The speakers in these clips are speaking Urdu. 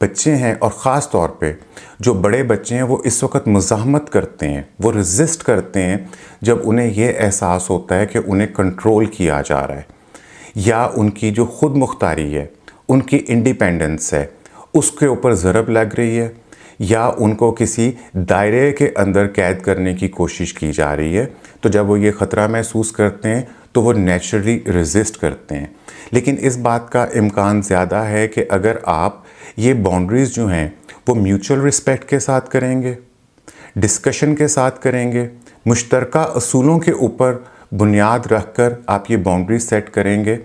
بچے ہیں اور خاص طور پہ جو بڑے بچے ہیں وہ اس وقت مزاحمت کرتے ہیں، وہ ریزسٹ کرتے ہیں جب انہیں یہ احساس ہوتا ہے کہ انہیں کنٹرول کیا جا رہا ہے، یا ان کی جو خود مختاری ہے، ان کی انڈیپینڈنس ہے، اس کے اوپر ضرب لگ رہی ہے، یا ان کو کسی دائرے کے اندر قید کرنے کی کوشش کی جا رہی ہے۔ تو جب وہ یہ خطرہ محسوس کرتے ہیں تو وہ نیچرلی ریزسٹ کرتے ہیں۔ لیکن اس بات کا امکان زیادہ ہے کہ اگر آپ یہ باؤنڈریز جو ہیں وہ میوچل رسپیکٹ کے ساتھ کریں گے، ڈسکشن کے ساتھ کریں گے، مشترکہ اصولوں کے اوپر بنیاد رکھ کر آپ یہ باؤنڈریز سیٹ کریں گے،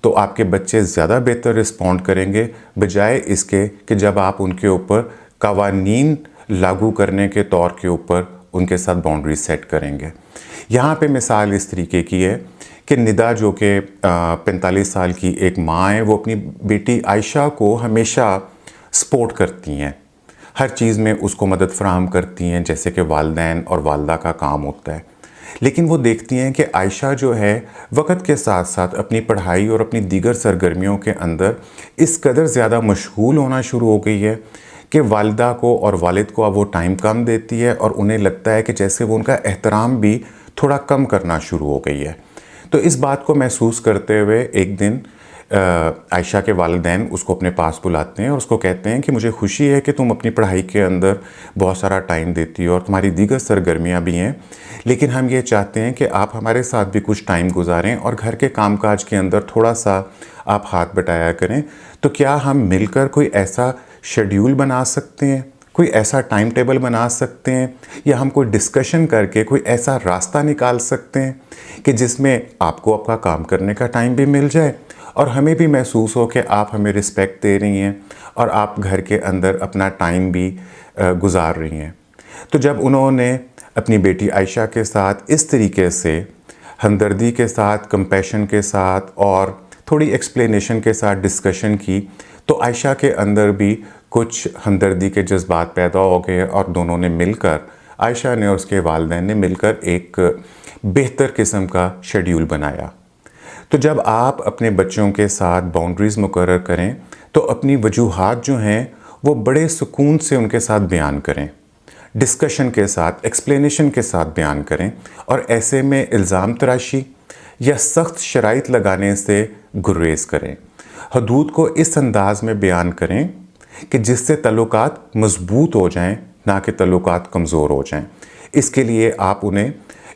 تو آپ کے بچے زیادہ بہتر رسپونڈ کریں گے، بجائے اس کے کہ جب آپ ان کے اوپر قوانین لاگو کرنے کے طور کے اوپر ان کے ساتھ باؤنڈریز سیٹ کریں گے۔ یہاں پہ مثال اس طریقے کی ہے کہ ندا جو کہ 45 سال کی ایک ماں ہے، وہ اپنی بیٹی عائشہ کو ہمیشہ سپورٹ کرتی ہیں، ہر چیز میں اس کو مدد فراہم کرتی ہیں جیسے کہ والدین اور والدہ کا کام ہوتا ہے۔ لیکن وہ دیکھتی ہیں کہ عائشہ جو ہے وقت کے ساتھ ساتھ اپنی پڑھائی اور اپنی دیگر سرگرمیوں کے اندر اس قدر زیادہ مشغول ہونا شروع ہو گئی ہے کہ والدہ کو اور والد کو اب وہ ٹائم کم دیتی ہے، اور انہیں لگتا ہے کہ جیسے وہ ان کا احترام بھی تھوڑا کم کرنا شروع ہو گئی ہے۔ تو اس بات کو محسوس کرتے ہوئے ایک دن عائشہ کے والدین اس کو اپنے پاس بلاتے ہیں اور اس کو کہتے ہیں کہ مجھے خوشی ہے کہ تم اپنی پڑھائی کے اندر بہت سارا ٹائم دیتی ہو اور تمہاری دیگر سرگرمیاں بھی ہیں، لیکن ہم یہ چاہتے ہیں کہ آپ ہمارے ساتھ بھی کچھ ٹائم گزاریں اور گھر کے کام کاج کے اندر تھوڑا سا آپ ہاتھ بٹایا کریں۔ تو کیا ہم مل کر کوئی ایسا شیڈیول بنا سکتے ہیں، کوئی ایسا ٹائم ٹیبل بنا سکتے ہیں، یا ہم کوئی ڈسکشن کر کے کوئی ایسا راستہ نکال سکتے ہیں کہ جس میں آپ کو آپ کا کام کرنے کا ٹائم بھی مل جائے اور ہمیں بھی محسوس ہو کہ آپ ہمیں رسپیکٹ دے رہی ہیں اور آپ گھر کے اندر اپنا ٹائم بھی گزار رہی ہیں۔ تو جب انہوں نے اپنی بیٹی عائشہ کے ساتھ اس طریقے سے ہمدردی کے ساتھ، کمپیشن کے ساتھ اور تھوڑی ایکسپلینیشن کے ساتھ ڈسکشن کی، تو عائشہ کے اندر بھی کچھ ہمدردی کے جذبات پیدا ہو گئے، اور دونوں نے مل کر، عائشہ نے اور اس کے والدین نے مل کر ایک بہتر قسم کا شیڈیول بنایا۔ تو جب آپ اپنے بچوں کے ساتھ باؤنڈریز مقرر کریں تو اپنی وجوہات جو ہیں وہ بڑے سکون سے ان کے ساتھ بیان کریں، ڈسکشن کے ساتھ، ایکسپلینیشن کے ساتھ بیان کریں، اور ایسے میں الزام تراشی یا سخت شرائط لگانے سے گریز کریں۔ حدود کو اس انداز میں بیان کریں کہ جس سے تعلقات مضبوط ہو جائیں، نہ کہ تعلقات کمزور ہو جائیں۔ اس کے لیے آپ انہیں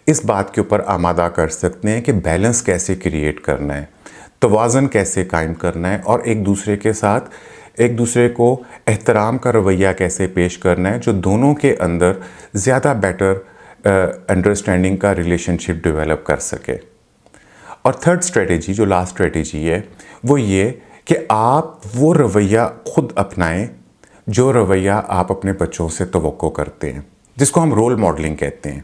اس بات کے اوپر آمادہ کر سکتے ہیں کہ بیلنس کیسے کریٹ کرنا ہے، توازن کیسے قائم کرنا ہے، اور ایک دوسرے کے ساتھ ایک دوسرے کو احترام کا رویہ کیسے پیش کرنا ہے، جو دونوں کے اندر زیادہ بیٹر انڈرسٹینڈنگ کا ریلیشن شپ ڈیولپ کر سکے۔ اور تھرڈ اسٹریٹجی، جو لاسٹ اسٹریٹجی ہے، وہ یہ کہ آپ وہ رویہ خود اپنائیں جو رویہ آپ اپنے بچوں سے توقع کرتے ہیں، جس کو ہم رول ماڈلنگ کہتے ہیں،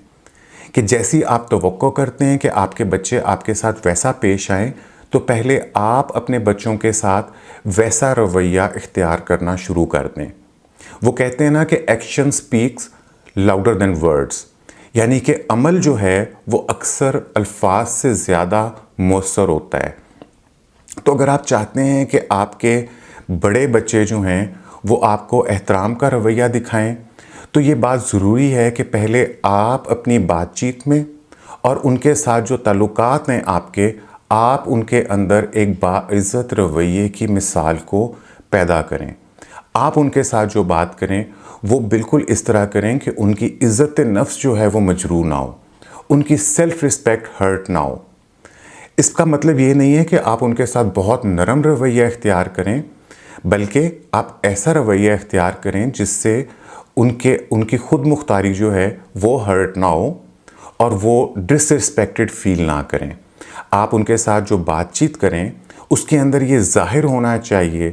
کہ جیسی آپ توقع کرتے ہیں کہ آپ کے بچے آپ کے ساتھ ویسا پیش آئیں، تو پہلے آپ اپنے بچوں کے ساتھ ویسا رویہ اختیار کرنا شروع کر دیں۔ وہ کہتے ہیں نا کہ action specs louder than words, یعنی کہ عمل جو ہے وہ اکثر الفاظ سے زیادہ مؤثر ہوتا ہے۔ تو اگر آپ چاہتے ہیں کہ آپ کے بڑے بچے جو ہیں وہ آپ کو احترام کا رویہ دکھائیں، تو یہ بات ضروری ہے کہ پہلے آپ اپنی بات چیت میں اور ان کے ساتھ جو تعلقات ہیں آپ ان کے اندر ایک باعزت رویے کی مثال کو پیدا کریں۔ آپ ان کے ساتھ جو بات کریں وہ بالکل اس طرح کریں کہ ان کی عزت نفس جو ہے وہ مجروح نہ ہو، ان کی سیلف رسپیکٹ ہرٹ نہ ہو۔ اس کا مطلب یہ نہیں ہے کہ آپ ان کے ساتھ بہت نرم رویہ اختیار کریں، بلکہ آپ ایسا رویہ اختیار کریں جس سے ان کی خود مختاری جو ہے وہ ہرٹ نہ ہو اور وہ ڈس رسپیکٹڈ فیل نہ کریں۔ آپ ان کے ساتھ جو بات چیت کریں اس کے اندر یہ ظاہر ہونا چاہیے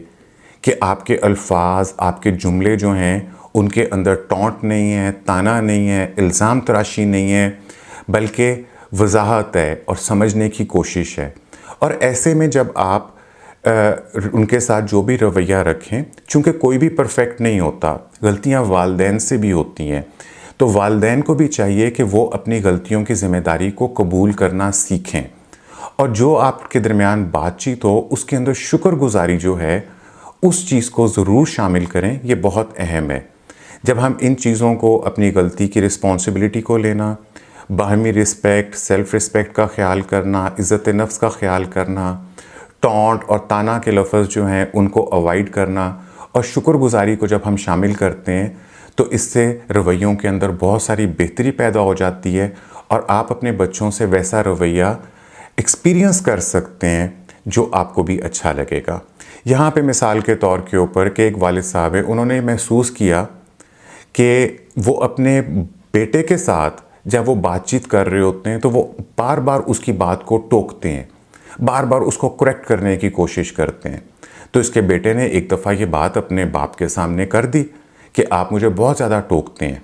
کہ آپ کے الفاظ، آپ کے جملے جو ہیں ان کے اندر ٹونٹ نہیں ہے، تانا نہیں ہے، الزام تراشی نہیں ہے، بلکہ وضاحت ہے اور سمجھنے کی کوشش ہے۔ اور ایسے میں جب آپ ان کے ساتھ جو بھی رویہ رکھیں، چونکہ کوئی بھی پرفیکٹ نہیں ہوتا، غلطیاں والدین سے بھی ہوتی ہیں، تو والدین کو بھی چاہیے کہ وہ اپنی غلطیوں کی ذمہ داری کو قبول کرنا سیکھیں، اور جو آپ کے درمیان بات چیت ہو اس کے اندر شکر گزاری جو ہے اس چیز کو ضرور شامل کریں، یہ بہت اہم ہے۔ جب ہم ان چیزوں کو، اپنی غلطی کی رسپانسبلٹی کو لینا، باہمی رسپیکٹ، سیلف رسپیکٹ کا خیال کرنا، عزت نفس کا خیال کرنا، ٹونٹ اور طعنہ کے لفظ جو ہیں ان کو اوائڈ کرنا، اور شکر گزاری کو جب ہم شامل کرتے ہیں تو اس سے رویوں کے اندر بہت ساری بہتری پیدا ہو جاتی ہے، اور آپ اپنے بچوں سے ویسا رویہ ایکسپیرینس کر سکتے ہیں جو آپ کو بھی اچھا لگے گا۔ یہاں پہ مثال کے طور کے اوپر کہ ایک والد صاحب ہیں، انہوں نے محسوس کیا کہ وہ اپنے بیٹے کے ساتھ جب وہ بات چیت کر رہے ہوتے ہیں تو وہ بار بار اس کی بات کو ٹوکتے ہیں، بار بار اس کو کریکٹ کرنے کی کوشش کرتے ہیں۔ تو اس کے بیٹے نے ایک دفعہ یہ بات اپنے باپ کے سامنے کر دی کہ آپ مجھے بہت زیادہ ٹوکتے ہیں۔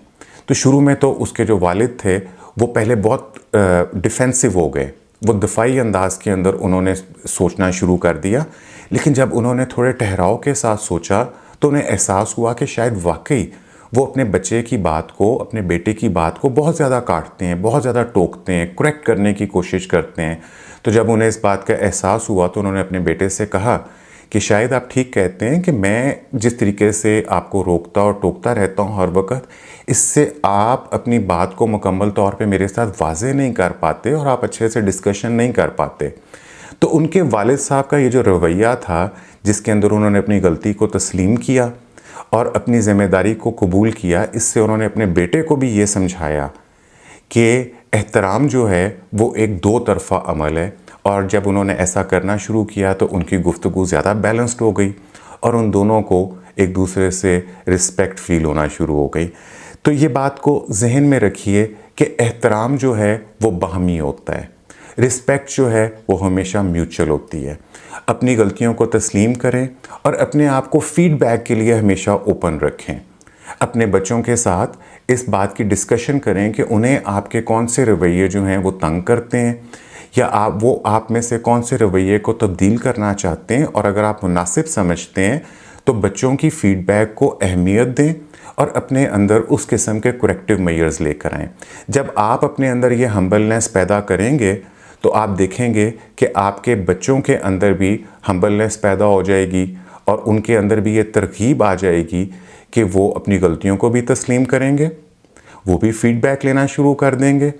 تو شروع میں تو اس کے جو والد تھے وہ پہلے بہت ڈیفینسو ہو گئے، وہ دفاعی انداز کے اندر انہوں نے سوچنا شروع کر دیا، لیکن جب انہوں نے تھوڑے ٹھہراؤ کے ساتھ سوچا تو انہیں احساس ہوا کہ شاید واقعی وہ اپنے بچے کی بات کو، اپنے بیٹے کی بات کو بہت زیادہ کاٹتے ہیں، بہت زیادہ ٹوکتے ہیں، کریکٹ کرنے کی کوشش کرتے ہیں۔ تو جب انہیں اس بات کا احساس ہوا تو انہوں نے اپنے بیٹے سے کہا کہ شاید آپ ٹھیک کہتے ہیں کہ میں جس طریقے سے آپ کو روکتا اور ٹوکتا رہتا ہوں ہر وقت، اس سے آپ اپنی بات کو مکمل طور پہ میرے ساتھ واضح نہیں کر پاتے اور آپ اچھے سے ڈسکشن نہیں کر پاتے۔ تو ان کے والد صاحب کا یہ جو رویہ تھا، جس کے اندر انہوں نے اپنی غلطی کو تسلیم کیا اور اپنی ذمہ داری کو قبول کیا، اس سے انہوں نے اپنے بیٹے کو بھی یہ سمجھایا کہ احترام جو ہے وہ ایک دو طرفہ عمل ہے، اور جب انہوں نے ایسا کرنا شروع کیا تو ان کی گفتگو زیادہ بیلنسڈ ہو گئی اور ان دونوں کو ایک دوسرے سے رسپیکٹ فیل ہونا شروع ہو گئی۔ تو یہ بات کو ذہن میں رکھیے کہ احترام جو ہے وہ باہمی ہوتا ہے، رسپیکٹ جو ہے وہ ہمیشہ میوچل ہوتی ہے۔ اپنی غلطیوں کو تسلیم کریں اور اپنے آپ کو فیڈ بیک کے لیے ہمیشہ اوپن رکھیں۔ اپنے بچوں کے ساتھ اس بات کی ڈسکشن کریں کہ انہیں آپ کے کون سے رویے جو ہیں وہ تنگ کرتے ہیں، یا وہ آپ میں سے کون سے رویے کو تبدیل کرنا چاہتے ہیں، اور اگر آپ مناسب سمجھتے ہیں تو بچوں کی فیڈ بیک کو اہمیت دیں اور اپنے اندر اس قسم کے کریکٹیو میئرز لے کر آئیں۔ جب آپ اپنے اندر یہ ہمبلنس پیدا کریں گے تو آپ دیکھیں گے کہ آپ کے بچوں کے اندر بھی ہمبلنس پیدا ہو جائے گی، اور ان کے اندر بھی یہ ترغیب آ جائے گی کہ وہ اپنی غلطیوں کو بھی تسلیم کریں گے، وہ بھی فیڈ بیک لینا شروع کر دیں گے،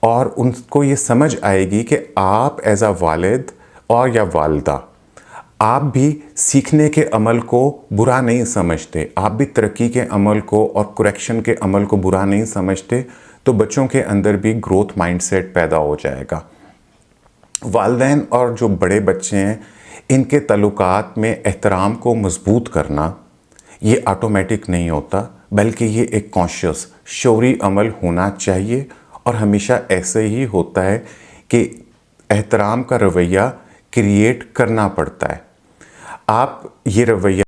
اور ان کو یہ سمجھ آئے گی کہ آپ ایز اے والد اور یا والدہ، آپ بھی سیکھنے کے عمل کو برا نہیں سمجھتے، آپ بھی ترقی کے عمل کو اور کریکشن کے عمل کو برا نہیں سمجھتے، تو بچوں کے اندر بھی گروتھ مائنڈ سیٹ پیدا ہو جائے گا۔ والدین اور جو بڑے بچے ہیں، ان کے تعلقات میں احترام کو مضبوط کرنا یہ آٹومیٹک نہیں ہوتا، بلکہ یہ ایک کانشیس شعوری عمل ہونا چاہیے، اور ہمیشہ ایسے ہی ہوتا ہے کہ احترام کا رویہ کریٹ کرنا پڑتا ہے۔ آپ یہ رویہ